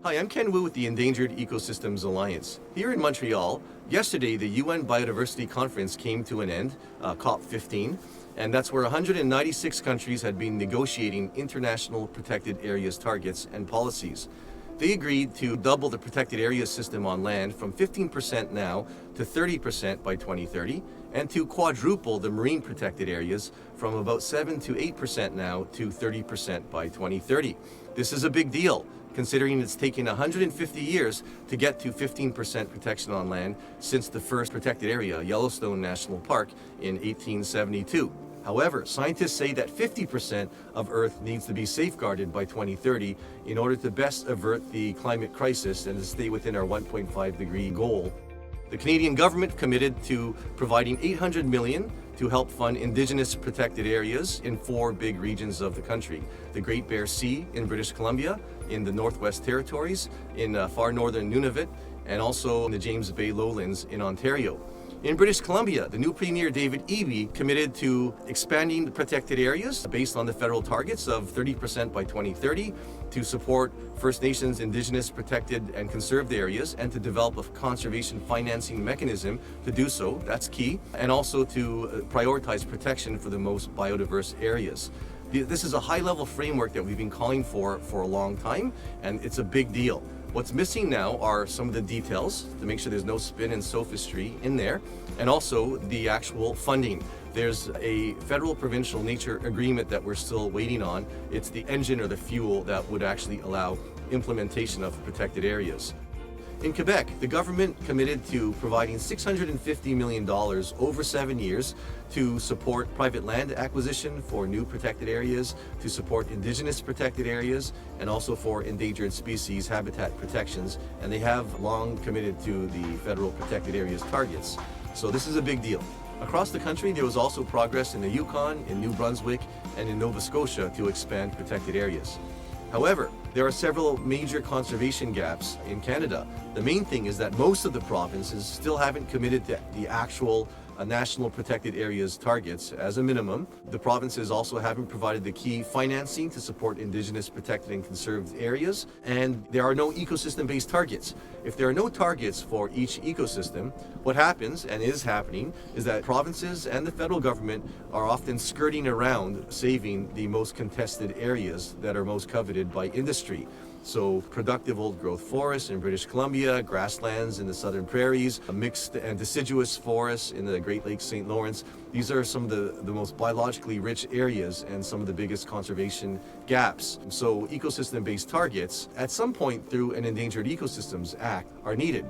Hi, I'm Ken Wu with the Endangered Ecosystems Alliance. Here in Montreal, yesterday the UN Biodiversity Conference came to an end, COP15, and that's where 196 countries had been negotiating international protected areas targets and policies. They agreed to double the protected areas system on land from 15% now to 30% by 2030, and to quadruple the marine protected areas from about 7 to 8% now to 30% by 2030. This is a big deal, considering it's taken 150 years to get to 15% protection on land since the first protected area, Yellowstone National Park, in 1872. However, scientists say that 50% of Earth needs to be safeguarded by 2030 in order to best avert the climate crisis and to stay within our 1.5-degree goal. The Canadian government committed to providing $800 million to help fund Indigenous protected areas in 4 big regions of the country: the Great Bear Sea in British Columbia, in the Northwest Territories, in far northern Nunavut, and also in the James Bay lowlands in Ontario. In British Columbia, the new Premier David Eby committed to expanding the protected areas based on the federal targets of 30% by 2030 to support First Nations, Indigenous, protected and conserved areas, and to develop a conservation financing mechanism to do so. That's key. And also to prioritize protection for the most biodiverse areas. This is a high-level framework that we've been calling for a long time, and it's a big deal. What's missing now are some of the details to make sure there's no spin and sophistry in there, and also the actual funding. There's a federal-provincial nature agreement that we're still waiting on. It's the engine or the fuel that would actually allow implementation of protected areas. In Quebec, the government committed to providing $650 million over 7 years to support private land acquisition for new protected areas, to support Indigenous protected areas, and also for endangered species habitat protections. And they have long committed to the federal protected areas targets. So this is a big deal. Across the country, there was also progress in the Yukon, in New Brunswick, and in Nova Scotia to expand protected areas. However, there are several major conservation gaps in Canada. The main thing is that most of the provinces still haven't committed to the actual national protected areas targets as a minimum. The provinces also haven't provided the key financing to support Indigenous protected and conserved areas, and there are no ecosystem-based targets. If there are no targets for each ecosystem, what happens, and is happening, is that provinces and the federal government are often skirting around saving the most contested areas that are most coveted by industry. So productive old-growth forests in British Columbia, grasslands in the southern prairies, mixed and deciduous forests in the Great Lakes St. Lawrence. These are some of the most biologically rich areas and some of the biggest conservation gaps. So ecosystem-based targets, at some point through an Endangered Ecosystems Act, are needed.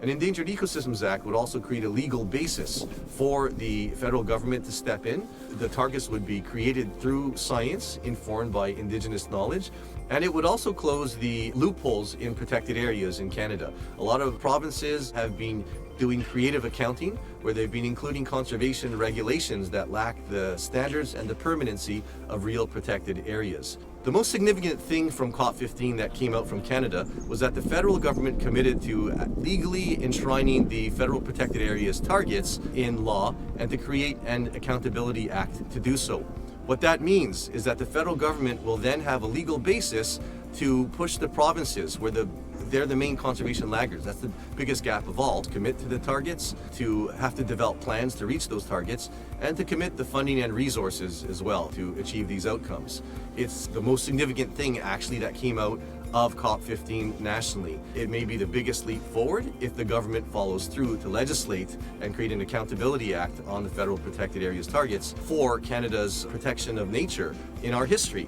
An Endangered Ecosystems Act would also create a legal basis for the federal government to step in. The targets would be created through science, informed by Indigenous knowledge, and it would also close the loopholes in protected areas in Canada. A lot of provinces have been doing creative accounting, where they've been including conservation regulations that lack the standards and the permanency of real protected areas. The most significant thing from COP15 that came out from Canada was that the federal government committed to legally enshrining the federal protected areas targets in law and to create an accountability act to do so. What that means is that the federal government will then have a legal basis to push the provinces, where they're the main conservation laggards. That's the biggest gap of all. To commit to the targets, to have to develop plans to reach those targets, and to commit the funding and resources as well to achieve these outcomes. It's the most significant thing actually that came out of COP15 nationally. It may be the biggest leap forward if the government follows through to legislate and create an accountability act on the federal protected areas targets for Canada's protection of nature in our history.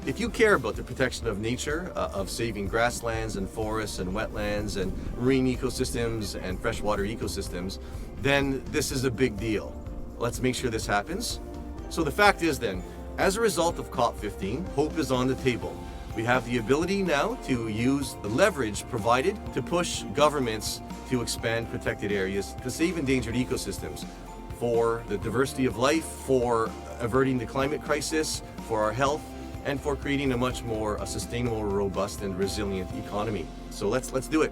If you care about the protection of nature, of saving grasslands and forests and wetlands and marine ecosystems and freshwater ecosystems, then this is a big deal. Let's make sure this happens. So the fact is then, as a result of COP15, hope is on the table. We have the ability now to use the leverage provided to push governments to expand protected areas, to save endangered ecosystems, for the diversity of life, for averting the climate crisis, for our health, and for creating a much more sustainable, robust, and resilient economy. So let's do it.